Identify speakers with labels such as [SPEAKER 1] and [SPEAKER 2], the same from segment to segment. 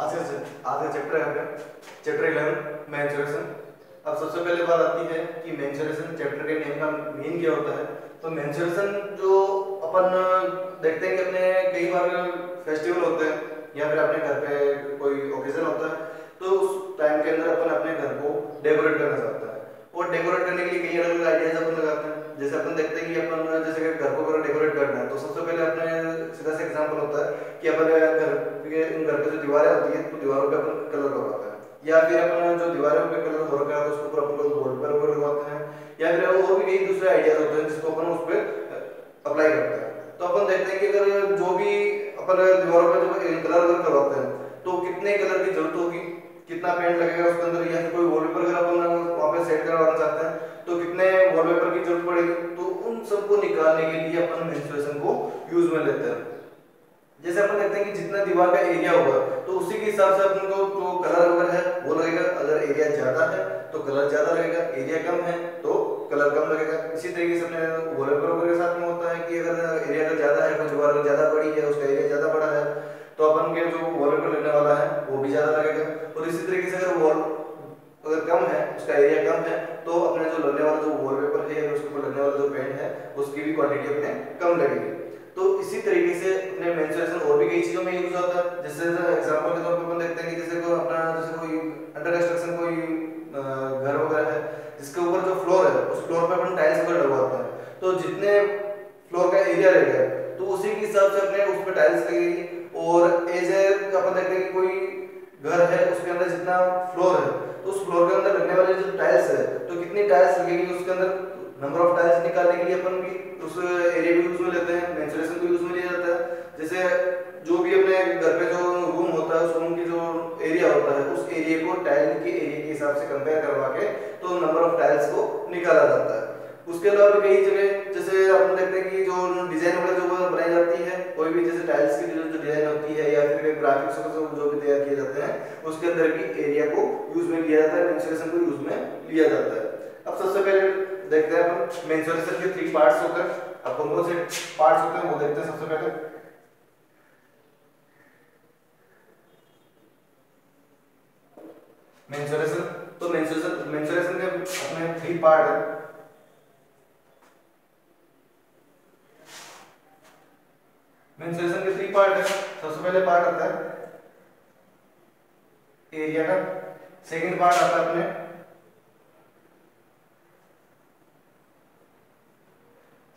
[SPEAKER 1] आज का चैप्टर है अपना चैप्टर 11 मेंसुरेशन। अब सबसे पहले बात आती है कि मेंसुरेशन चैप्टर के नेम का मीन क्या होता है। तो मेंसुरेशन जो अपन देखते हैं कि अपने कई बार फेस्टिवल होते हैं या फिर अपने घर पे कोई ओकेजन होता है, तो उस टाइम के अंदर अपन अपने घर को डेकोरेट करना चाहता है और डेकोरेट करने के लिए कई अलग अलग आइडियाज अपन लगाते हैं। जैसे अपन देखते हैं कि अपन जैसे घर को अगर डेकोरेट करना है तो सबसे पहले अपने सीधा सा एग्जांपल होता है कि अपन घर पे जो दीवारें होती है तो दीवारों पे अपन कलर करवाते हैं, या फिर अपन जो दीवारों पे कलर हो रखा है तो उसके ऊपर अपन वॉलपेपर लगवाते हैं, या फिर और भी कई दूसरे आइडियाज होते हैं जिसको अपन उस पर अप्लाई करते हैं। तो अपन देखते हैं कि अगर जो भी अपन दीवारों पे जब कलर करवाते हैं तो कितने कलर की जरूरत होगी, कितना पेंट लगेगा उसके अंदर, या फिर कोई वॉलपेपर अगर अपन वहाँ पे सेट करवाना चाहते हैं तो कितने वॉलपेपर की जरूरत पड़ेगी। तो उन सबको निकालने के लिए अपन मेंसुरेशन को यूज में लेते हैं। जैसे अपन देखते हैं कि जितना दीवार का एरिया होगा तो उसी के हिसाब से अपन को जो कलर वगैरह है वो लगेगा। अगर एरिया ज्यादा है तो कलर ज्यादा लगेगा, एरिया कम है तो कलर कम लगेगा। इसी तरीके से अपने वॉलपेपर वगैरह के साथ में होता है कि अगर एरिया अगर ज्यादा है, कोई दीवार अगर ज्यादा बड़ी है, उसका एरिया ज्यादा बड़ा है, तो अपन के जो वॉलपेपर लगने वाला है वो भी ज्यादा लगेगा। और इसी तरीके से अगर वॉल अगर कम है, उसका एरिया कम है, तो अपने जो लगने वाला जो वॉलपेपर है या उसके ऊपर लगने वाला जो पेंट है उसकी भी क्वांटिटी अपने कम लगेगी। तो इसी तरीके से अपने मेंसुरेशन और भी कई चीजों में यूज होता है। जैसे एग्जांपल के तौर पे अपन देखते हैं कि जैसे कोई अंडर कंस्ट्रक्शन कोई घर वगैरह है जिसके ऊपर जो फ्लोर है उस फ्लोर पे अपन टाइल्स वगैरह लगवाते हैं, तो जितने फ्लोर का एरिया रहेगा तो उसी के हिसाब से अपने उस पर टाइल्स लगेगी। और एज ए अपन देखते हैं कि कोई घर है उसके अंदर जितना फ्लोर है तो उस फ्लोर के अंदर लगने वाले जो टाइल्स है तो कितनी टाइल्स लगेगी उसके अंदर नंबर ऑफ टाइल्स निकालने के लिए अपन भी उस एरिया को यूज में लेते हैं, मेंसुरेशन को यूज में लिया जाता है। जैसे जो भी अपने घर पे जो रूम होता है उस रूम की जो एरिया होता है उस एरिया को टाइल के एरिया के हिसाब से कंपेयर करवा के तो नंबर ऑफ टाइल्स को निकाला जाता है। उसके अलावा भी कई जगह जैसे अपन देखते हैं कि जो डिजाइन वगैरह जो बनाई जाती है, कोई भी जैसे टाइल्स की जो डिजाइन होती है या फिर ग्राफिक्स जो भी तैयार किए जाते हैं उसके अंदर भी एरिया को यूज में लिया जाता है, मेंसुरेशन को यूज में लिया जाता है। अब सबसे पहले देखते हैं अपन मेंसुरेशन के 3 पार्ट्स होते हैं। अब कौन कौन से पार्ट्स होते हैं वो देखते हैं। सबसे पहले मेंसुरेशन, तो मेंसुरेशन के अपने 3 पार्ट है। मेंसुरेशन के 3 पार्ट है। सबसे पहले पार्ट आता है एरिया का, सेकंड पार्ट आता है अपने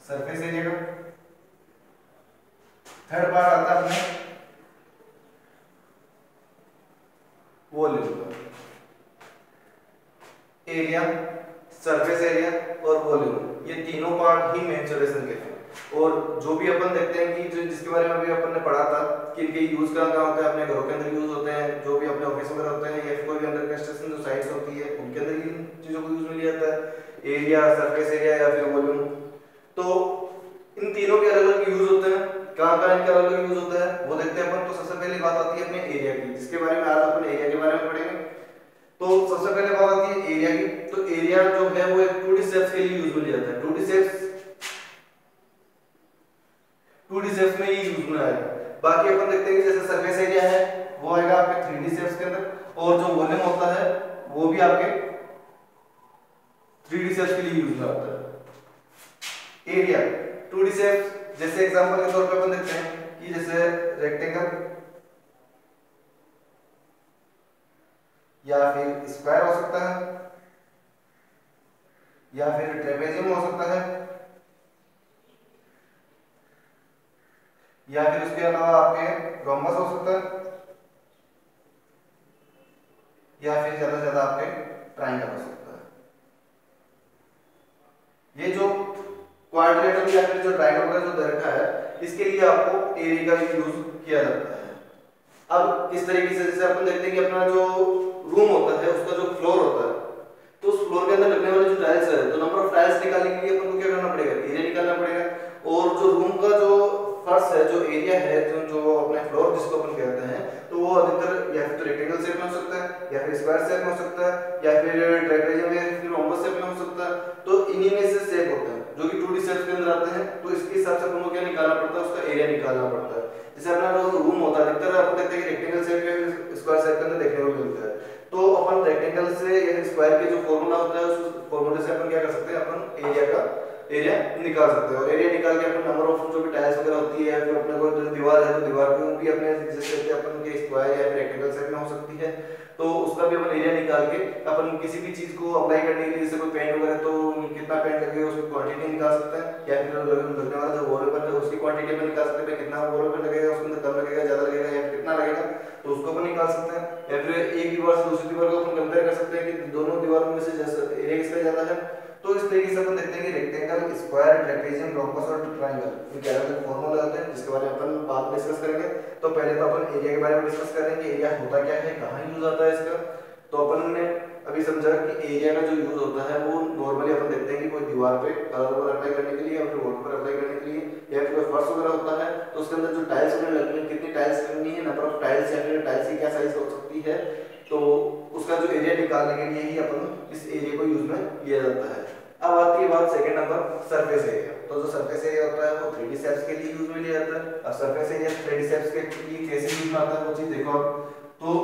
[SPEAKER 1] सरफेस एरिया का, थर्ड पार्ट आता है अपने वॉल्यूम का। एरिया, सरफेस एरिया और वॉल्यूम, ये तीनों पार्ट ही मेंसुरेशन के हैं। और जो भी अपन देखते हैं कि जो जिसके बारे में अभी अपन ने पढ़ा था कि इनके यूज कहाँ होता है, अपने घरों के अंदर यूज होते हैं, जो भी अपने ऑफिस वगैरह होते हैं या फिर कोई भी अंडर कंस्ट्रक्शन जो साइट्स होती है उनके अंदर इन चीजों को यूज में लिया जाता है, एरिया, सरफेस एरिया या फिर वॉल्यूम। तो इन तीनों के अलग अलग यूज होते हैं। कहाँ इनका अलग अलग यूज होता है वो देखते हैं अपन। तो सबसे पहली बात आती है अपने एरिया की, जिसके बारे में आज अपन एरिया के बारे में पढ़ेंगे। तो सबसे पहले बात आती है एरिया की। तो एरिया जो है वो एक 2D शेप्स के लिए यूज में लिया जाता है। 2D शेप्स में ही यूज में आएगा। बाकी अपन देखते हैं कि जैसे सरफेस एरिया है वो आएगा आपके 3D शेप्स के अंदर, और जो वॉल्यूम होता है वो भी आपके 3D शेप्स के लिए यूज में आता है। एरिया 2D शेप्स, जैसे एग्जांपल के तौर पे अपन देखते हैं कि जैसे रेक्टेंगल या फिर स्क्वायर हो सकता है, या फिर ट्रेपेजियम हो सकता है, या फिर उसके अलावा आपके रोम्बस हो सकता है, या फिर ज्यादा से ज्यादा आपके ट्रायंगल हो सकता है। ये जो क्वाड्रिलेटरल या फिर जो ट्रायंगल का जो दे रखा है इसके लिए आपको एरिया का यूज किया जाता है। अब इस तरीके से जैसे अपन देखते हैं कि अपना जो रूम होता है उसका जो फ्लोर होता है तो उस फ्लोर के अंदर लगने वाले जो टाइल्स है तो नंबर ऑफ टाइल्स निकालने के लिए अपन को क्या करना पड़ेगा, एरिया निकालना पड़ेगा। और जो रूम का जो फर्श है, जो एरिया है, जो अपने फ्लोर जिसको अपन कहते हैं, तो वो अधिकतर या फिर तो रेक्टेंगल शेप में हो सकता है, या फिर स्क्वायर शेप में हो सकता है, या फिर ट्रापेजियम या फिर रोम्बस शेप में हो सकता है। तो इन्हीं में से शेप होते हैं जो कि 2D शेप्स के अंदर आते हैं। तो इसके हिसाब से अपन को क्या निकालना पड़ता है, उसका एरिया निकालना पड़ता है। जैसे अपना जो रूम होता है अधिकतर अपन देखते हैं कि रेक्टेंगल शेप या स्क्वायर निकाल सकते हैं। और एरिया निकाल के अपन नंबर ऑफ जो भी टाइल्स वगैरह होती है, फिर अपने को जो दीवार है तो दीवार को भी अपने जैसे कि अपन के स्क्वायर या फिर रेक्टेंगल शेप में हो सकती है, तो उसका भी अपन एरिया निकाल के अपन किसी भी चीज को अप्लाई करने के लिए, जैसे कोई पेंट वगैरह तो कितना पेंट लगेगा उसकी क्वांटिटी निकाल सकते हैं, या फिर लगने वाला जो वॉलपेपर है उसकी क्वांटिटी अपन निकाल सकते हैं, कितना वॉलपेपर लगेगा उसके अंदर, कम लगेगा, ज्यादा लगेगा या कितना लगेगा, तो उसको अपन निकाल सकते हैं। या फिर एक दीवार से दूसरी दीवार को अपन कंपेयर कर सकते हैं कि दोनों दीवारों में से जैसे एरिया किसका ज्यादा है। तो इस तरीके से अपन देखते हैं कि रेक्टेंगल, स्क्वायर, ट्रेपेजियम, रोम्बस और ट्रायंगल इनके अलग अलग फॉर्मूला होते हैं, जिसके बारे में अपन बाद में डिस्कस करेंगे। तो पहले तो अपन एरिया के बारे में डिस्कस करेंगे, एरिया होता क्या है, कहाँ यूज आता है इसका। तो अपन ने अभी समझा कि एरिया का जो यूज होता है वो नॉर्मली अपन देखते हैं कि कोई दीवार पे कलर वगैरह अप्लाई करने के लिए, या फिर वॉल पर अप्लाई करने के लिए, या फिर कोई फर्श वगैरह होता है तो उसके अंदर जो टाइल्स वगैरह लगनी है, कितनी टाइल्स लगनी है, नंबर ऑफ टाइल्स, या फिर टाइल्स की क्या साइज हो सकती है, तो उसका जो एरिया निकालने के लिए ही अपन इस एरिया को यूज में लिया जाता है। अब आती है बात सेकंड नंबर, सरफेस एरिया। तो जो सरफेस एरिया होता है वो 3D शेप्स के लिए यूज में लिया जाता है। अब सरफेस एरिया 3D शेप्स के लिए कैसे यूज में आता है वो चीज देखो आप। तो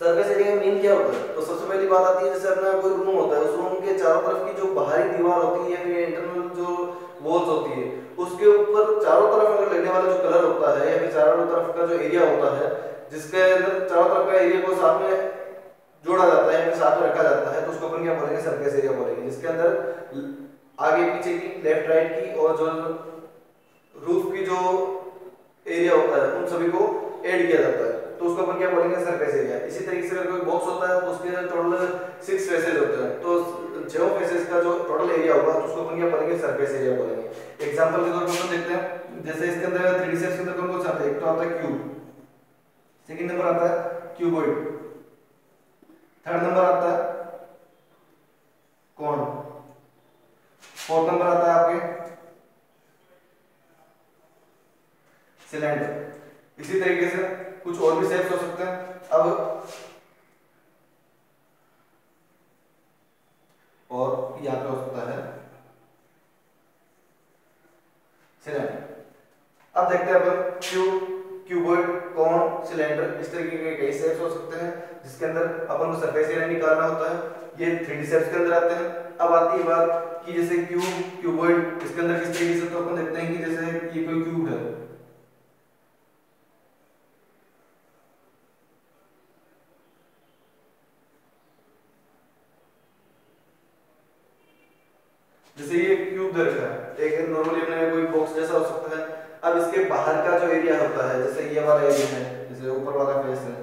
[SPEAKER 1] सरफेस एरिया का मीन क्या होता है, तो सबसे पहली बात आती है जैसे अपना कोई रूम होता है, उस रूम के चारों तरफ की जो बाहरी दीवार होती है या फिर इंटरनल जो वॉल्स होती है, उसके ऊपर चारों तरफ अगर लगने वाला जो कलर होता है या फिर चारों तरफ का जो एरिया होता है, जिसके अंदर चारों तरफ का एरिया को साथ में जोड़ा जाता है, फिर साथ में रखा जाता है, तो उसको अपन क्या बोलेंगे, सरफेस एरिया बोलेंगे। जिसके अंदर आगे पीछे की, लेफ्ट राइट की और जो रूफ की जो एरिया होता है उन सभी को ऐड किया जाता है, तो उसको अपन क्या बोलेंगे, सरफेस एरिया। इसी तरीके से अगर कोई बॉक्स होता है तो उसके अंदर टोटल 6 फेसेस होते हैं, तो 6 फेसेस का जो टोटल एरिया होगा तो उसको अपन क्या बोलेंगे, सरफेस एरिया बोलेंगे। एग्जांपल के तौर पर अपन देखते हैं, जैसे इसके अंदर 3D शेप्स के अंदर कौन कौन सा आता है, एक तो आता है क्यूब, सेकंड नंबर आता है क्यूबॉइड, थर्ड नंबर आता है कोन, फोर्थ नंबर आता है आपके सिलेंडर। इसी तरीके से कुछ और भी शेप्स हो सकते हैं। अब और यहाँ पे हो सकता है सिलेंडर। अब देखते हैं अपन क्यूब, क्यूबॉइड, कोन, सिलेंडर, इस तरीके के कई शेप्स हो सकते हैं जिसके अंदर अपन को सरफेस एरिया निकालना होता है। ये 3D शेप्स के अंदर आते हैं। अब आती है बात कि जैसे क्यूब, क्यूबॉइड, इसके अंदर किस तरीके से, तो अपन देखते हैं कि जैसे ये कोई क्यूब है, जैसे ये क्यूब दे रखा है, एक नॉर्मली अपने कोई बॉक्स जैसा हो सकता है। अब इसके बाहर का जो एरिया होता है, जैसे ये वाला एरिया है, जैसे ऊपर वाला फेस है,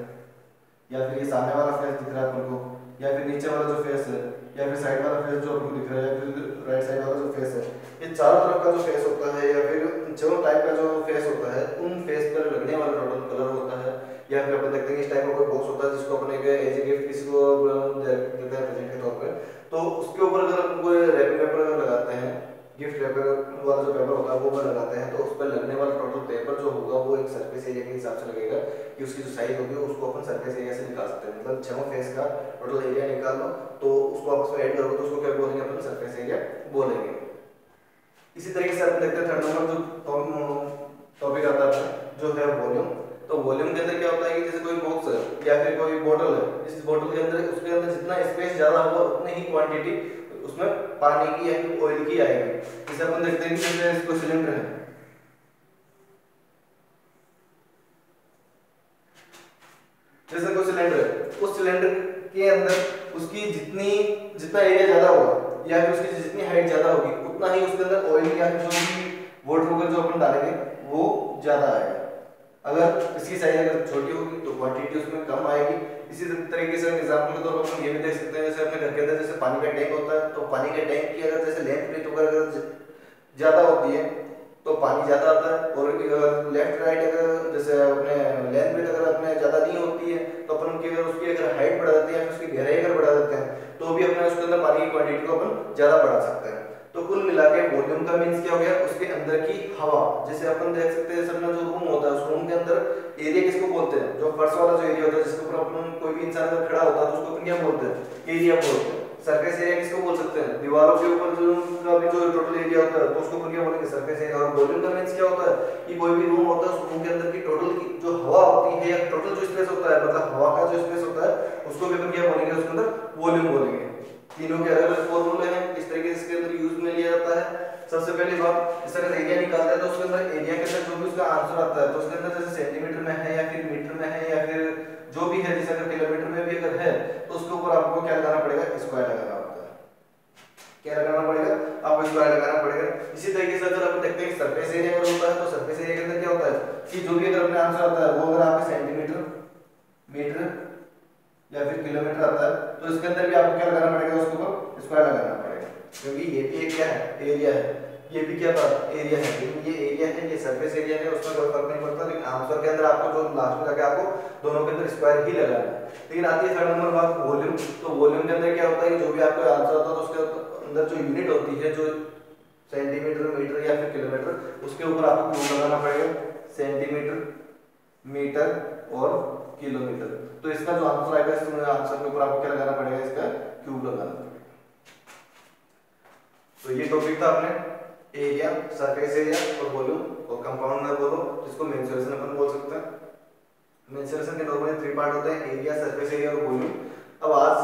[SPEAKER 1] या फिर ये सामने वाला फेस दिख रहा है अपन को, या फिर नीचे वाला जो फेस है, या फिर साइड वाला फेस जो आपको दिख रहा है, या फिर राइट साइड वाला जो फेस है, ये चारों तरफ का जो फेस होता है या फिर जो टाइप का जो फेस होता है, उन फेस पर लगने वाला टोटल कलर होता है। या फिर अपन देखते हैं कि इस टाइप का कोई बॉक्स होता है जिसको अपन एक एज ए गिफ्ट किसी को देते हैं प्रेजेंट के तौर पर, तो उसके ऊपर अगर अपन कोई रैपिंग पेपर लगाते हैं, गिफ्ट पेपर वाला जो पेपर होता है वो लगाते हैं, तो उस पर लगने वाला टोटल पेपर जो होगा वो एक सरफेस एरिया के हिसाब से लगेगा कि उसकी जो साइज होगी उसको अपन सरफेस एरिया से निकाल सकते हैं। मतलब 6 फेस का टोटल एरिया निकाल लो तो उसको आपस में ऐड करोगे तो उसको क्या बोलेंगे, अपन सरफेस एरिया बोलेंगे। इसी तरीके से अपन देखते हैं थर्ड नंबर जो टॉपिक आता है जो है वॉल्यूम। तो वॉल्यूम के अंदर क्या होता है कि जैसे कोई बॉक्स है या फिर कोई बोतल है, इस बोतल के अंदर उसके अंदर जितना स्पेस ज्यादा होगा उतनी ही क्वांटिटी उसमें पानी की या फिर ऑयल की आएगी। जैसे अपन देखते हैं कि जैसे इसको सिलेंडर है, जैसे कोई सिलेंडर है, उस सिलेंडर के अंदर उसकी जितना एरिया ज्यादा होगा या फिर उसकी जितनी हाइट ज्यादा होगी उतना ही उसके अंदर ऑयल या फिर जो भी वाटर वगैरह जो अपन डालेंगे वो ज्यादा आएगा। अगर इसकी साइज अगर छोटी होगी तो क्वांटिटी उसमें कम आएगी। इसी तरीके से एग्जांपल के तौर पर हम ये भी देख सकते हैं, जैसे अपने घर के अंदर जैसे पानी का टैंक होता है, तो पानी के टैंक की अगर जैसे लेंथ ब्रेथ अगर ज्यादा होती है तो पानी ज्यादा आता है, और लेफ्ट राइट अगर जैसे अपने लेंथ ब्रेथ अगर अपने ज्यादा नहीं होती है तो अपन उसकी अगर हाइट बढ़ा देते हैं या फिर उसकी गहराई अगर बढ़ा देते हैं तो भी अपने उसके अंदर पानी की क्वांटिटी को अपन ज्यादा बढ़ा सकते हैं। तो कुल मिला के वॉल्यूम का मीन्स क्या हो गया, उसके अंदर की हवा। जैसे अपन देख सकते हैं अपना जो रूम होता है उस रूम के अंदर एरिया किसको बोलते हैं, जो फर्श वाला जो एरिया होता है जिसके ऊपर अपन कोई भी इंसान अगर खड़ा होता है तो उसको अपन क्या बोलते हैं, एरिया बोलते हैं। सरफेस एरिया किसको बोल सकते हैं, दीवारों के ऊपर जो का भी जो टोटल एरिया होता है तो उसको अपन क्या बोलेंगे, सरफेस एरिया। और वॉल्यूम का मीन्स क्या होता है कि कोई भी रूम होता है उस रूम के अंदर की टोटल की जो हवा होती है या टोटल जो स्पेस होता है, मतलब हवा का जो स्पेस होता है उसको भी अपन क्या बोलेंगे, उसके अंदर वॉल्यूम बोलेंगे। तीनों के अलग अलग फॉर्मूले हैं, किस तरीके से इसके अंदर यूज में लिया जाता है। सबसे पहली बात, इस अगर एरिया निकालते हैं तो उसके अंदर एरिया के अंदर जो भी उसका आंसर आता है तो उसके अंदर जैसे सेंटीमीटर में है या फिर मीटर में है या फिर जो भी है, जैसे अगर किलोमीटर में भी अगर है तो उसके ऊपर आपको क्या लगाना पड़ेगा, स्क्वायर लगाना होता है। क्या लगाना पड़ेगा, आपको स्क्वायर लगाना पड़ेगा। इसी तरीके से अगर आप देखते हैं सरफेस एरिया अगर होता है तो सरफेस एरिया के अंदर क्या होता है कि जो भी अगर अपने आंसर आता है वो अगर आपके सेंटीमीटर, मीटर या फिर किलोमीटर आता है तो इसके अंदर भी आपको क्या लगाना पड़ेगा, उसके ऊपर स्क्वायर लगाना पड़ेगा, क्योंकि ये भी एक क्या है, एरिया है, ये भी क्या था, एरिया है। लेकिन ये एरिया है, ये सरफेस एरिया है, उसमें कोई फर्क नहीं पड़ता। लेकिन आंसर के अंदर आपको जो लास्ट में जाके आपको दोनों के अंदर स्क्वायर ही लगाना है। लेकिन आती है थर्ड नंबर बात, वॉल्यूम। तो वॉल्यूम के अंदर क्या होता है, जो भी आपको आंसर आता है तो उसके अंदर जो यूनिट होती है, जो सेंटीमीटर, मीटर या फिर किलोमीटर, उसके ऊपर आपको क्यूब लगाना पड़ेगा, सेंटीमीटर, मीटर और किलोमीटर। तो इसका जो आंसर आएगा, इसमें आंसर के ऊपर आपको क्या लगाना पड़ेगा, इसका क्यूब लगाना पड़ेगा। तो ये टॉपिक था अपने एरिया, सरफेस एरिया और वॉल्यूम और कंपाउंड में बोलो जिसको मेंसुरेशन अपन बोल सकते हैं। मेंसुरेशन के नॉर्मली 3 पार्ट होते हैं, एरिया, सरफेस एरिया और वॉल्यूम। अब आज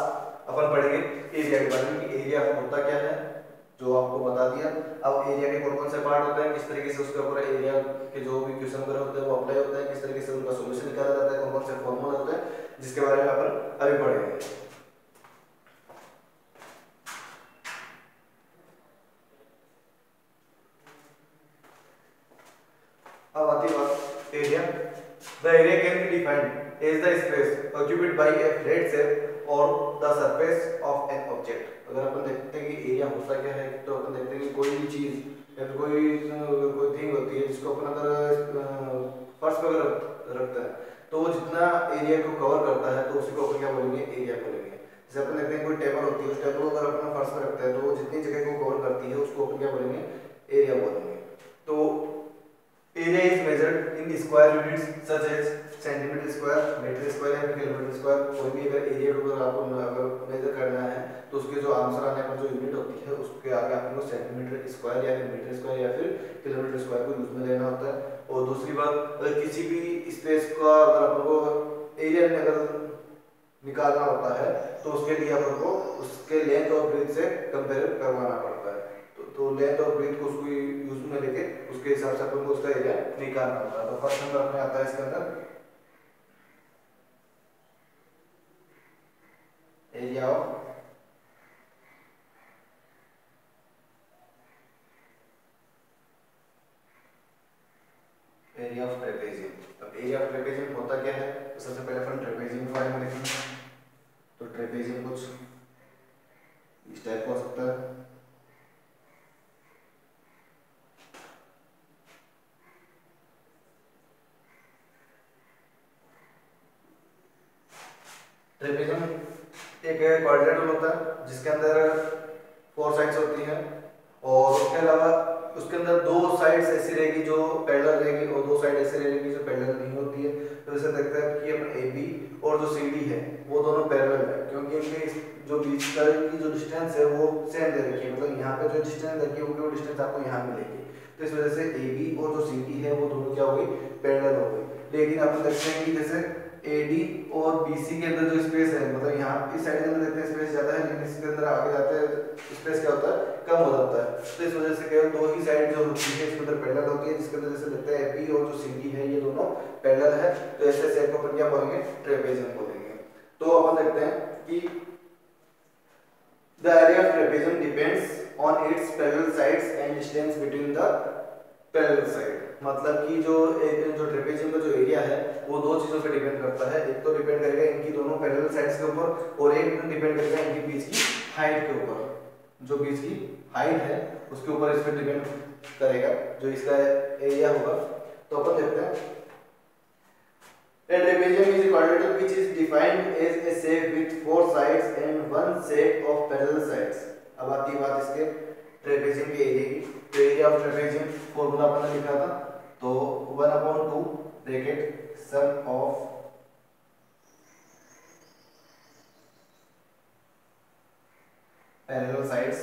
[SPEAKER 1] अपन पढ़ेंगे एरिया के बारे में कि एरिया होता क्या है, जो आपको बता दिया। अब एरिया के कौन कौन से पार्ट होते हैं, किस तरीके से उसके ऊपर एरिया के जो भी क्वेश्चन वगैरह होते हैं वो अप्लाई होते हैं, किस तरीके से उनका सॉल्यूशन निकाला जाता है, कौन कौन से फॉर्मूला होते हैं, जिसके बारे में अपन अभी पढ़ेंगे। अब आती बात area. The area can be defined as the space occupied by a flat shape और the surface of an object. अगर अपन देखते हैं कि एरिया होता क्या है, तो अपन देखते हैं कि कोई भी चीज या कोई थिंग होती है जिसको अपन अगर फर्श पर रखता है तो वो जितना एरिया को कवर करता है तो उसी को अपन क्या बोलेंगे, एरिया बोलेंगे। जैसे अपन देखते हैं कोई टेबल होती है, उस टेबल को अगर अपन फर्श पर रखते हैं तो वो जितनी जगह को कवर करती है उसको अपन क्या बोलेंगे, एरिया बोलेंगे। तो area is measured in square units such as centimetre square, metre square या किलोमीटर स्क्वायर। कोई भी अगर एरिया को आपको अगर मेजर करना है तो उसके जो आंसर आने पर जो यूनिट होती है उसके आगे आपको सेंटीमीटर स्क्वायर या फिर मीटर स्क्वायर या फिर किलोमीटर स्क्वायर को यूज में लेना होता है। और दूसरी बात, अगर किसी भी स्पेस का अगर अपन को एरिया में अगर निकालना होता है तो उसके लिए अपन को उसके लेंथ और ब्रेथ से कंपेयर करवाना पड़ता है। तो लेंथ और ब्रेथ को उसको यूज में लेके उसके हिसाब से अपन को उसका एरिया निकालना होता है। तो फर्स्ट नंबर अपने आता है इसके अंदर एरिया ऑफ ट्रेपेजियम। अब एरिया ऑफ ट्रेपेजियम होता क्या है, तो सबसे पहले अपन ट्रेपेजियम के बारे में देखेंगे। तो ट्रेपेजियम कुछ इस टाइप का हो सकता है। ट्रेपेजियम एक क्वाड्रिलेटरल होता है जिसके अंदर 4 साइड्स होती हैं और उसके अलावा उसके अंदर 2 साइड्स ऐसी रहेगी जो पैरेलल रहेगी और 2 साइड ऐसी रहेगी जो पैरेलल नहीं होती है। तो जैसे देखते हैं कि अपन AB और जो CD है वो दोनों पैरेलल है, क्योंकि इनके जो बीच की जो डिस्टेंस है वो सेम दे रखी है, मतलब यहाँ पे जो डिस्टेंस रखी है वो डिस्टेंस आपको यहाँ मिलेगी। तो इस वजह से AB और जो CD है वो दोनों क्या हो गई, पैरेलल हो गई। लेकिन अपन देखते हैं कि जैसे AD और BC के अंदर जो स्पेस है, मतलब यहाँ इस साइड के अंदर देखते हैं स्पेस ज्यादा है, लेकिन इसके अंदर आगे जाते हैं स्पेस क्या होता है, कम हो जाता है। तो इस वजह से केवल 2 ही साइड जो होती है इसके अंदर पैरेलल होती है, जिसके अंदर जैसे देखते हैं AB और जो CD है ये दोनों पैरेलल है। तो ऐसे सेट को अपन क्या बोलेंगे, ट्रेपेजियम बोलेंगे। तो अपन देखते हैं कि the area of trapezium depends on it's parallel sides and distance between the parallel side. मतलब कि जो ट्रेपेजियम का जो एरिया है वो 2 चीजों पे डिपेंड करता है। एक तो डिपेंड करेगा इनकी दोनों पैरेलल साइड्स के ऊपर और एक डिपेंड करेगा इनके बीच की हाइट के ऊपर। जो बीच की हाइट है उसके ऊपर इस पे डिपेंड करेगा जो इसका एरिया होगा। तो अपन देखते हैं a trapezium is a quadrilateral which is defined as a shape with 4 sides and one set of parallel sides। अब आती है बात इसके ट्रेपेजियम के एरिया की। तो एरिया ऑफ ट्रेपेजियम फॉर्मूला अपन ने लिखा था, तो 1/2 bracket sum of parallel sides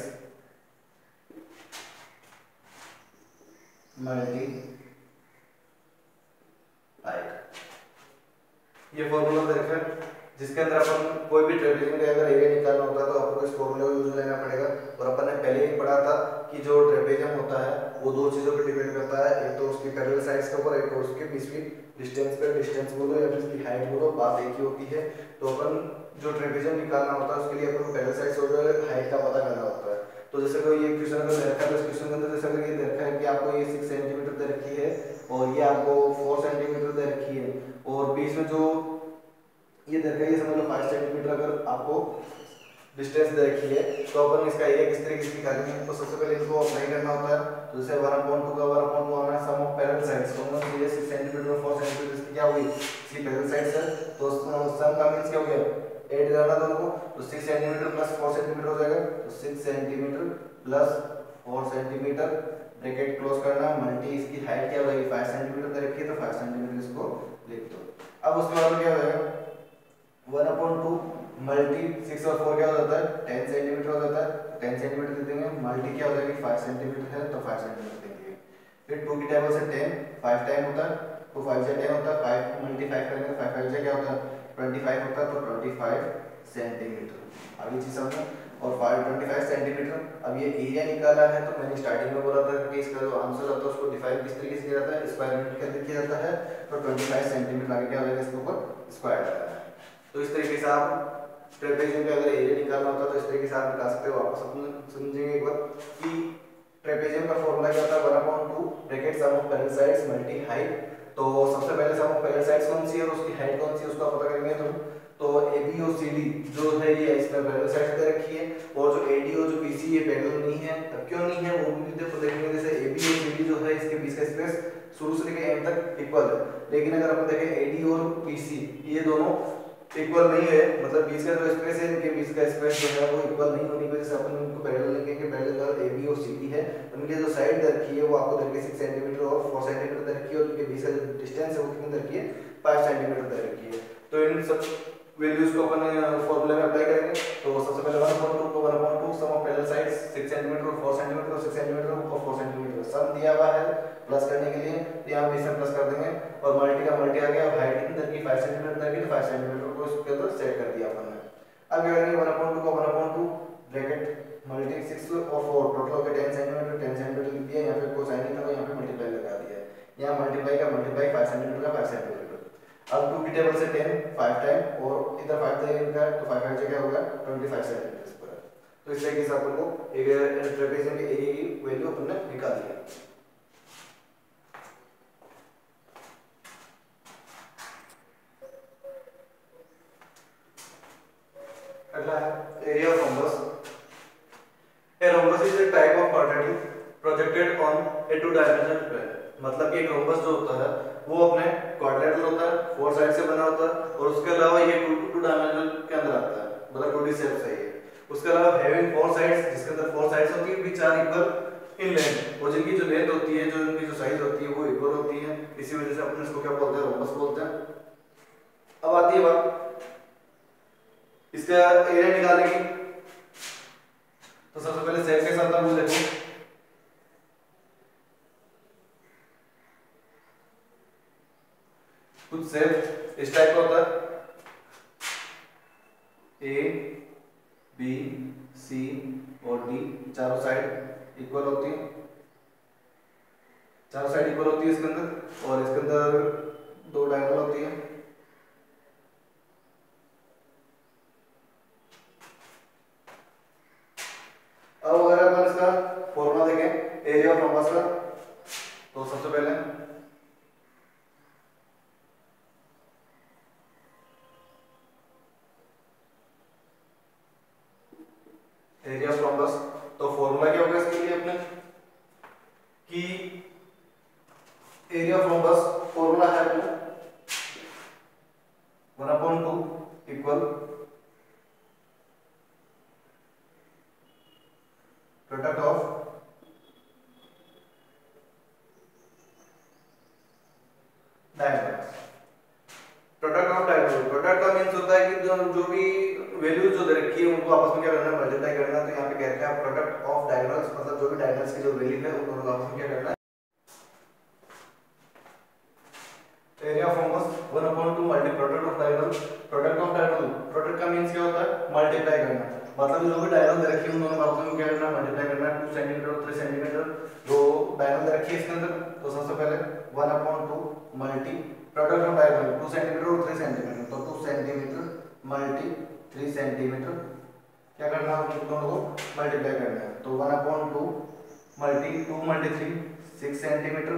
[SPEAKER 1] multi height. ये फॉर्मूला देखकर जिसके अंदर अपन कोई भी ट्रेपेजियम का अगर एरिया निकालना होता है तो आपको इस फॉर्मूले को यूज लेना पड़ेगा। और अपन ने पहले ही पढ़ा था कि जो ट्रेपेजियम होता है वो दो चीजों पर डिपेंड करता है, एक तो उसकी पैरेलल साइड्स के ऊपर, एक तो उसके बीच की डिस्टेंस पे, डिस्टेंस बोलो या फिर उसकी हाइट बोलो, बात एक ही होती है। तो अपन जो ट्रेपेजियम निकालना होता है उसके लिए अपन को पैरेलल साइड्स और हाइट का पता करना होता है। तो जैसे कोई ये क्वेश्चन अगर दे रखा है तो इस क्वेश्चन के अंदर जैसे अगर ये दे रखा है कि आपको ये 6 सेंटीमीटर दे रखी है और ये आपको 4 सेंटीमीटर दे रखी है और बीच में जो ये दे रखा है ये समझ लो 5 सेंटीमीटर अगर आपको डिस्टेंस दे रखी है तो अपन इसका एरिया किस तरीके से निकालेंगे। तो सबसे पहले इसको अप्लाई करना होता है। तो जैसे 1/2 का 1/2 आना है सम ऑफ पैरेलल साइड्स, तो ये 6 सेंटीमीटर और 4 सेंटीमीटर इसकी क्या हुई, इसकी पैरेलल साइड्स है। तो सम का मींस क्या हो गया, ऐड करना दोनों को, तो 6 सेंटीमीटर प्लस 4 सेंटीमीटर हो जाएगा। तो 6 centimetre plus 4 centimetre bracket close करना, मल्टी इसकी हाइट क्या हो जाएगी 5 सेंटीमीटर दे रखी है तो 5 सेंटीमीटर इसको लिख दो। अब उसके बाद क्या होगा 1/2 मल्टी 6 और 4 क्या हो जाता है 10 सेंटीमीटर हो जाता है। 10 सेंटीमीटर दे देंगे, मल्टी क्या हो जाएगी 5 सेंटीमीटर है तो 5 सेंटीमीटर देंगे। फिर 2 की टेबल से 10 5 टाइम होता है तो 5 से 10 होता है, 5 मल्टी 5 करेंगे 5 5 से क्या होता है 25 होता है तो 25 सेंटीमीटर। आगे चीज समझो। और 25 सेंटीमीटर। अब ये एरिया निकाला है तो मैंने स्टार्टिंग में बोला था कि इसका जो आंसर होता है उसको डिफाइन किस तरीके से किया जाता है, स्क्वायर मीटर के अंदर किया जाता है। तो 25 सेंटीमीटर आगे क्या हो जाएगा इसके ऊपर स्क्वायर लगाना है। तो इस तरीके से आप ट्रेपेजियम का अगर एरिया निकालना होता है तो इस तरीके से आप निकाल सकते हो। वापस अपन समझेंगे एक बार कि ट्रेपेजियम का फॉर्मूला क्या होता है 1/2 bracket sum of parallel sides multi height. तो सबसे पहले सम ऑफ पैरेलल साइड्स कौन सी है और उसकी हाइट कौन सी है उसका पता करेंगे तुम। तो AB और CD जो है ये इसमें पैरेलल साइड्स दे रखी है और जो AD और जो BC ये पैरेलल नहीं है। अब क्यों नहीं है वो भी देखो देखेंगे। जैसे AB और CD जो है इसके बीच का स्पेस शुरू से लेकर एंड तक इक्वल है, लेकिन अगर अपन देखें AD और BC ये दोनों इक्वल नहीं है, मतलब बीच का जो स्पेस है इनके बीच का स्पेस जो है वो इक्वल नहीं होने की वजह से अपन इनको पैरेलल लिखेंगे। पैरेलल अगर AB और CD है उनकी जो साइड दे रखी है वो आपको दे रखी है 6 सेंटीमीटर और 4 सेंटीमीटर दे रखी है और उनके बीच का जो डिस्टेंस है वो कितनी दे रखी है 5 सेंटीमीटर दे रखी है। तो इन सब वैल्यूज को अपन फार्मूला में अप्लाई करेंगे। तो सबसे पहले 1/2 को 1/2 सम ऑफ पैरेलल साइड्स 6 सेंटीमीटर और 4 सेंटीमीटर और 6 सेंटीमीटर और 4 सेंटीमीटर सम दिया हुआ है प्लस करने के लिए यहां बीच में प्लस कर देंगे और मल्टी का मल्टी आ गया। और हाइट कितनी दे रखी 5 सेंटीमीटर दे रखी तो 5 सेंटीमीटर को इसके अंदर सेट कर दिया अपन ने। अब क्या करेंगे 1/2 को 1/2 ब्रैकेट मल्टी 6 और 4 टोटल हो गया 10 सेंटीमीटर 10 सेंटीमीटर लिख दिया। यहां पे कोसाइन था तो यहां पे मल्टीप्लाई लगा दिया। यहां मल्टीप्लाई का मल्टीप्लाई 5 सेंटीमीटर का 5 सेंटीमीटर। अब 2 की टेबल से 10 5 टाइम और इधर 5 देंगे तो 5 5 क्या होगा 25 सेंटीमीटर स्क्वायर। तो इस तरीके से अपन को एक ट्रेपेजियम के एरिया की वैल्यू अपन ने निकाल दिया। अगला है area of rhombus. A rhombus is a type of quadratic projected on a two dimensional plane. मतलब कि एक रोम्बस जो होता है वो अपने क्वाड्रेटल होता है, 4 साइड से बना होता है और उसके अलावा ये 2 डायमेंशनल के अंदर आता है, मतलब 2D शेप से है। उसके अलावा हैविंग 4 साइड्स जिसके अंदर 4 साइड्स होती है which are equal in length और जिनकी जो लेंथ होती है जो इनकी जो साइज होती है वो इक्वल होती है। इसी वजह से अपन इसको क्या बोलते हैं रोम्बस बोलते हैं। अब आती है बात इसका एरिया निकालेंगे। तो सबसे पहले सेट के साथ रूल देखो। कुछ सेट इस टाइप का होता है A B C और D चारों साइड इक्वल होती है, चारों साइड इक्वल होती है इसके अंदर और इसके अंदर 2 डायगोनल होती है। अब अगर अपन इसका फॉर्मूला देखें एरिया ऑफ रोम्बस का, तो सबसे पहले एरिया ऑफ रोम्बस, तो फॉर्मूला क्या होगा इसके लिए अपने कि एरिया ऑफ रोम्बस फॉर्मूला है अपने 1/2 equal product of diagonals. Product of diagonal, product का मींस होता है कि जो भी वैल्यूज जो दे रखी है उनको आपस में क्या करना है मल्टीप्लाई करना है। तो यहाँ पे कहते हैं प्रोडक्ट ऑफ डायगोनल्स, मतलब जो भी डायगोनल्स की जो वैल्यू है उन दोनों को आपस में क्या करना है। Area of rhombus 1/2 multi product of diagonal product of diagonal, product का मींस क्या होता है, मल्टीप्लाई करना, मतलब जो भी डायगोनल दे रखी है उन दोनों बातों को क्या करना है, मल्टीप्लाई करना है। 2 सेंटीमीटर और 3 सेंटीमीटर जो डायगोनल दे रखी है इसके अंदर, तो सबसे पहले 1/2 multi product of diagonal 2 centimetre और 3 सेंटीमीटर, तो 2 सेंटीमीटर मल्टी 3 सेंटीमीटर, क्या करना है, उन दोनों को मल्टीप्लाई करना है। तो 1/2 मल्टी 2 मल्टी 3 6 सेंटीमीटर,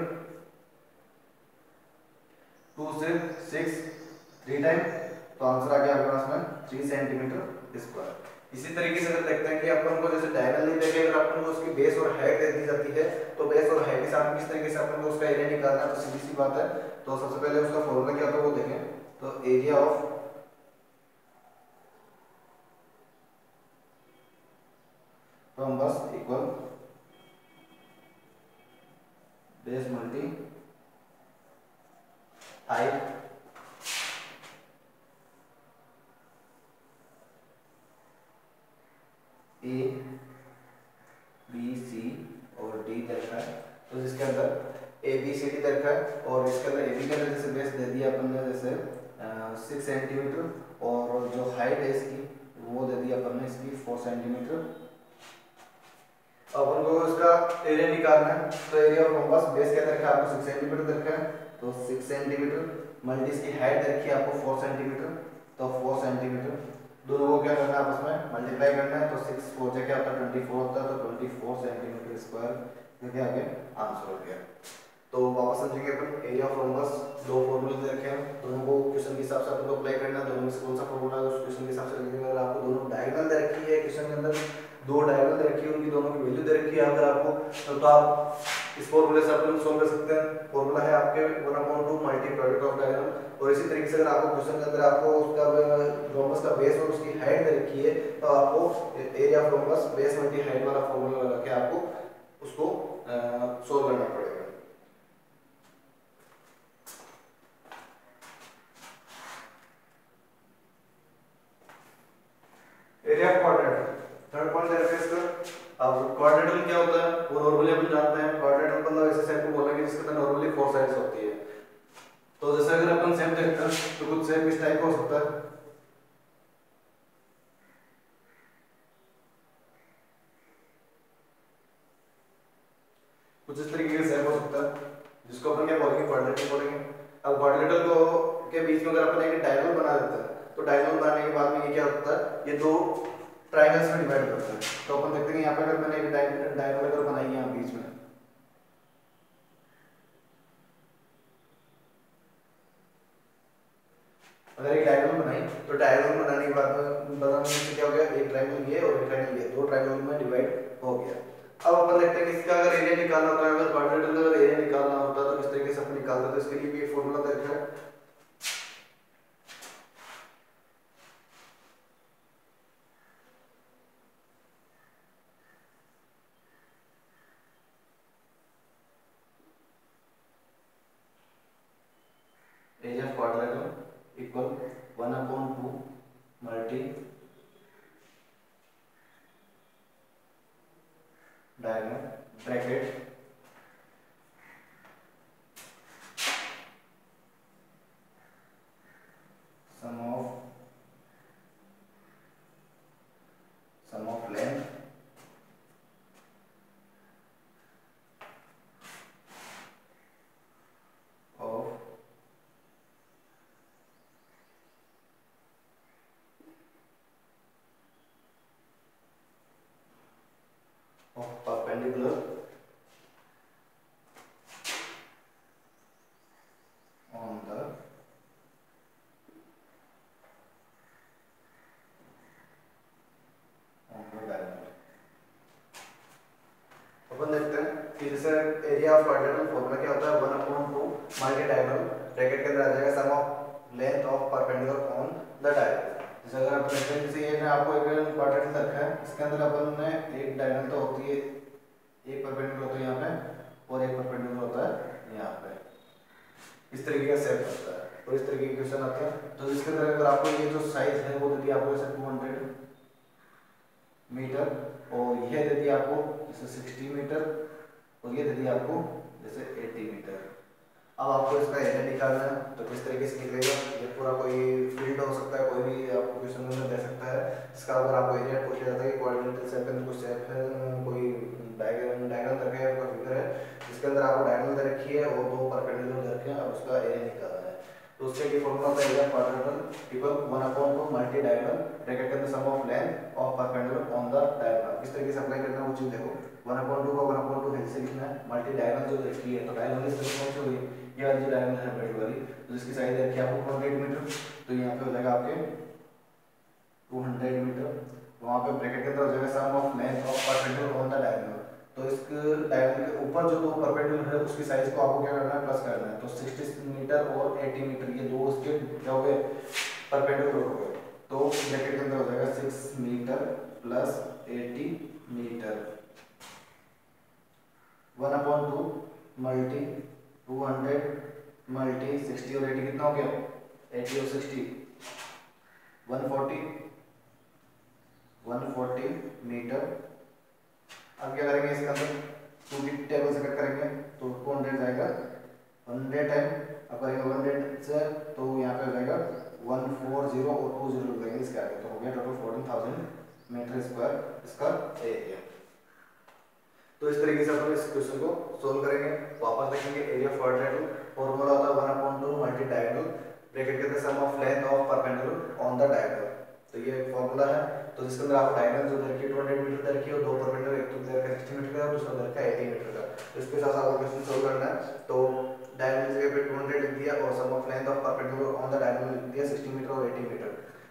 [SPEAKER 1] 2 से 6 3 टाइम, तो आंसर आ गया आपके पास में 3 सेंटीमीटर स्क्वायर। इसी तरीके से अगर देखते हैं कि अपन को जैसे डायगोनल नहीं देखे, अगर अपन को उसकी बेस और हाइट दे दी जाती है, तो बेस और हाइट के साथ किस तरीके से अपन को उसका एरिया निकालना है, तो सीधी सी बात है। तो सबसे पहले उसका फॉर्मूला क्या होता है वो देखें, तो area of rhombus equal base multi height A B C और डी दे रखा है, तो जिसके अंदर ए बी सी डी दे रखा है, और इसके अंदर ए बी के अंदर जैसे बेस दे दिया अपन ने जैसे 6 सेंटीमीटर, और जो हाइट है इसकी वो दे दिया अपन ने इसकी 4 सेंटीमीटर। अपन को इसका एरिया निकालना है, तो एरिया ऑफ रोम्बस बेस क्या दे रखा है आपको 6 सेंटीमीटर दे रखा है, तो 6 सेंटीमीटर मल्टी इसकी हाइट दे रखी है आपको 4 सेंटीमीटर, तो 4 सेंटीमीटर, दोनों को क्या करना है आपस में मल्टीप्लाई करना है, तो 6 4 क्या होता है 24 होता है, तो 24 सेंटीमीटर स्क्वायर, ये क्या आ गया आंसर हो गया। तो वापस समझेंगे अपन एरिया ऑफ रोम्बस, दो फॉर्मूले दे रखे हैं, दोनों को क्वेश्चन के हिसाब से अपन को अप्लाई करना है, दोनों में से कौन सा फॉर्मूला है उस क्वेश्चन के हिसाब से लिखेंगे। अगर आपको दोनों डायगोनल दे रखी है क्वेश्चन के अंदर, दो डायगोनल दे रखी है, उनकी दोनों की वैल्यू दे रखी है अगर आपको, तो आप इस फॉर्मूले से अपन सोल्व कर सकते हैं। फॉर्मूला है आपके 1/2 मल्टी प्रोडक्ट ऑफ डायगोनल, और इसी तरीके से अगर आपको क्वेश्चन के अंदर आपको उसका रोम्बस का बेस और उसकी हाइट दे रखी है, तो आपको area of rhombus base multi height वाला फॉर्मूला लगा के आपको उसको सोल्व करना पड़ेगा। Area of quadrilateral, third point दे रखा है इसका। अब क्वाड्रेटर क्या होता है वो नॉर्मली अपन जानते हैं, क्वाड्रेटर मतलब ऐसे सेट को बोलेंगे जिसके अंदर नॉर्मली 4 साइड्स होती है। तो जैसे अगर अपन शेप देखते हैं तो कुछ शेप इस टाइप का हो सकता है, कुछ इस तरीके का शेप हो सकता है, जिसको अपन क्या बोलेंगे क्वाड्रेटर बोलेंगे। अब क्वाड्रेटर को के बीच में अगर अपन एक डायगोनल बना देते हैं, तो डायगोनल बनाने के बाद में ये क्या होता है, ये दो ट्रायंगल्स में डिवाइड करता है। तो अपन देखते हैं यहाँ पे अगर मैंने एक डायगोनल अगर बनाई है यहाँ बीच में, अगर एक डायगोनल बनाई, तो डायगोनल बनाने के बाद में क्या हो गया, एक ट्रायंगल ये और एक ट्रायंगल ये, दो ट्रायंगल में डिवाइड हो गया। अब अपन देखते हैं कि इसका अगर एरिया निकालना होता है, अगर क्वाड्रेटर का अगर एरिया निकालना होता है तो किस तरीके से अपन निकालते हैं, तो इसके लिए भी एक फॉर्मूला दे रखा है। Area of quadrature equal 1/2 multi diagonal bracket sum of length of perpendicular on the diagonal। अपन देखते हैं कि जैसे एरिया ऑफ क्वाड्रेटर फॉर्मूला क्या होता है, 1/2 मल्टी डायगोनल ब्रैकेट के अंदर आ जाएगा sum of length of perpendicular on the diagonal. जैसे अगर आप देखते हैं जैसे ये मैं आपको एक क्वाड्रेटर रखा है, इसके अंदर अपन ने एक डायगोनल तो होती है, एक परपेंडिकुलर होता है यहाँ पे और एक परपेंडिकुलर होता है यहाँ पे, इस तरीके का शेप होता है और इस तरीके के क्वेश्चन आते हैं। तो इसके अंदर अगर आपको ये जो साइज है वो दे दी आपको जैसे 200 मीटर, और यह दे दी आपको जैसे 60 मीटर, और ये दे दी आपको जैसे 80 मीटर। अब आपको इसका एरिया निकालना है, तो किस तरीके से निकलेगा, ये पूरा कोई फील्ड हो सकता है, कोई भी आपको क्वेश्चन में दे सकता है। इसका अगर आपको एरिया पूछा जाता है कि कोऑर्डिनेट सेप में कुछ सेप है, कोई डायग्राम दे रखा है, कोई फिगर है जिसके अंदर आपको डायगोनल दे रखी है और दो परपेंडिकुलर दे रखे हैं, अब उसका एरिया निकालना है। तो उसके लिए फॉर्मूला होता है area quadrilateral equal 1/2 multi diagonal bracket के अंदर sum of length of perpendicular on the diagonal. किस तरीके से अप्लाई करना है वो चीज देखो, 1/2 को 1/2 हेल्थ से लिखना है, मल्टी डायगोनल जो रखी है, तो डायगोनल इस तरीके से होगी, ये वाली जो डायगोनल है बड़ी वाली, तो जिसकी साइज रखी है आपको 200 मीटर, तो यहाँ पे हो जाएगा आपके 200 मीटर। वहाँ पे ब्रैकेट के अंदर हो जाएगा sum of length of perpendicular on the diagonal, तो इस डायगोनल के ऊपर जो दो परपेंडिकुलर है उसकी साइज को आपको क्या करना है, प्लस करना है। तो 60 मीटर और 80 मीटर ये दो उसके क्या हो गए, परपेंडिकुलर हो गए, तो ब्रैकेट के अंदर हो जाएगा 6 metre plus 80 metre 1/2 multi 200 multi 60 और 80 कितना हो गया, 80 और 60 140 मीटर। अब क्या करेंगे, इसके अंदर 2 की टेबल से कट करेंगे तो 200 जाएगा 100 टाइम, अब करेंगे 100 से तो यहाँ पे हो जाएगा 140 और 20 लग जाएंगे इसके आगे, तो हो गया टोटल 14,000 मीटर स्क्वायर इसका एरिया। तो इस तरीके से अपन इस क्वेश्चन को सोल्व करेंगे। वापस देखेंगे एरिया क्वाड्रेंटल, फॉर्मूला होता है 1/2 मल्टी डायगोनल ब्रैकेट के अंदर sum of length of perpendicular on the diagonal, तो ये फॉर्मूला है। तो जिसके अंदर आपको डायगोनल जो दे रखी है 200 मीटर दे रखी है और दो परपेंडिकुलर, एक तो दे रखा है 60 मीटर का और दूसरा दे रखा है 80 मीटर का, तो इसके साथ आपको क्वेश्चन सोल्व करना है। तो डायगोनल की जगह पे 200 लिख दिया और sum of length of perpendicular on the diagonal लिख दिया 60 मीटर और 80 मीटर,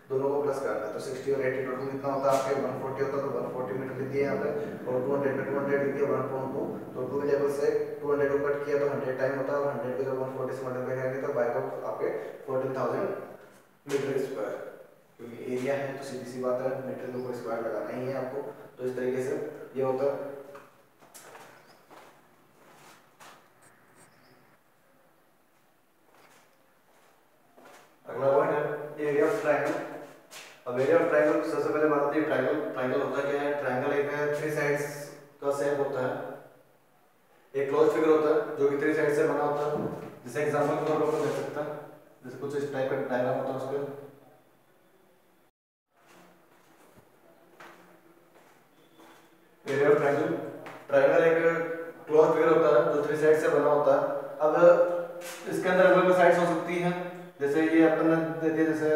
[SPEAKER 1] दोनों को प्लस करना है। तो 60 और 80 टोटल कितना होता है आपके 140 होता है, तो 140 मीटर लिख दिया यहाँ पे, और 200 पे 200 लिख दिया 1/2, तो 2 टेबल से 200 को कट किया तो 100 टाइम होता है, और 100 को जब 140 से मल्टीप्लाई करेंगे तो बाय ऑफ आपके 14,000 मीटर स्क्वायर, क्योंकि एरिया है तो सीधी सी बात है मीटर के ऊपर स्क्वायर लगाना ही है आपको। तो इस तरीके से ये होता है। अगला पॉइंट है एरिया ऑफ ट्रायंगल। अब एरिया ऑफ ट्रायंगल सबसे पहले बात आती है ट्रायंगल। ट्रायंगल होता क्या है, ट्रायंगल एक 3 साइड्स का शेप होता है, एक क्लोज फिगर होता है जो कि 3 साइड से बना होता है। जैसे एग्जांपल के तौर पर देख सकता है, जैसे कुछ इस टाइप का डायग्राम होता है उसके एरिया ऑफ ट्रायंगल। ट्रायंगल एक क्लोज फिगर होता है जो 3 साइड से बना होता है। अब इसके अंदर अलग-अलग साइड्स हो सकती हैं, जैसे ये अपन ने दे दिया जैसे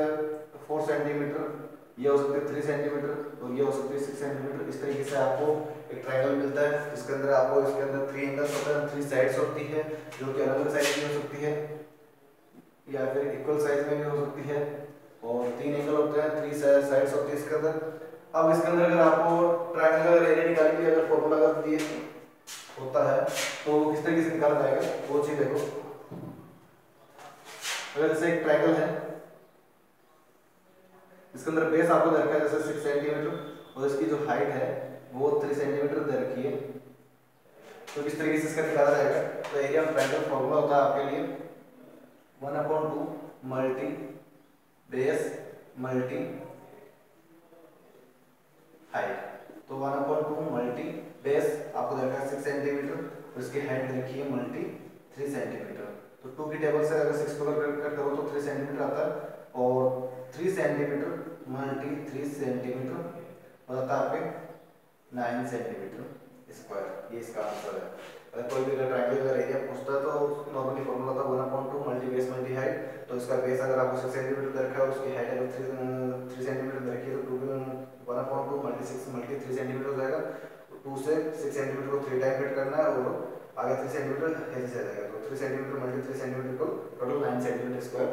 [SPEAKER 1] 4 सेंटीमीटर, ये हो सकती है 3 सेंटीमीटर और ये हो सकती है 6 सेंटीमीटर। इस तरीके से आपको एक ट्रायंगल मिलता है जिसके अंदर आपको इसके अंदर 3 एंगल्स होते हैं, 3 साइड्स होती है जो कि अलग-अलग साइज की हो सकती है या फिर इक्वल साइज में भी हो सकती है, और 3 एंगल होते हैं, 3 साइड्स होती है इसके अंदर। अब इसके अंदर अगर आपको ट्रायंगल का एरिया निकालने के लिए अगर फॉर्मूला अगर दिए होता है तो किस तरीके से निकाला जाएगा वो चीज देखो। अगर जैसे एक ट्रायंगल है, इसके अंदर बेस आपको दे रखा है जैसे 6 सेंटीमीटर और इसकी जो हाइट है वो 3 सेंटीमीटर दे रखी है, तो किस तरीके से इसका निकाला जाएगा। तो एरिया ऑफ ट्रायंगल फॉर्मूला होता है आपके लिए 1/2 मल्टी बेस मल्टी हाइट। तो 1/2 मल्टी बेस आपको दे रखा है 6 सेंटीमीटर और इसकी हाइट दे रखी है मल्टी 3 सेंटीमीटर। तो 2 की टेबल से अगर 6 को कट करो तो 3 सेंटीमीटर आता है, और 3 सेंटीमीटर मल्टी 3 सेंटीमीटर हो जाता है आपके 9 सेंटीमीटर स्क्वायर। ये इसका आंसर है। अगर कोई भी ट्रायंगल का एरिया पूछता है तो नॉर्मली फॉर्मूला था 1/2 मल्टी बेस मल्टी हाइट। तो इसका बेस अगर आपको 6 सेंटीमीटर दे रखा है और उसकी हाइट अगर 3 सेंटीमीटर दे रखी है तो 1/2 मल्टी 6 मल्टी 3 सेंटीमीटर हो जाएगा। 2 से 6 सेंटीमीटर को 3 टाइम कट करना है और आगे 3 सेंटीमीटर ऐसे आ जाएगा, तो 3 सेंटीमीटर मल्टी 3 सेंटीमीटर को टोटल 9 सेंटीमीटर स्क्वायर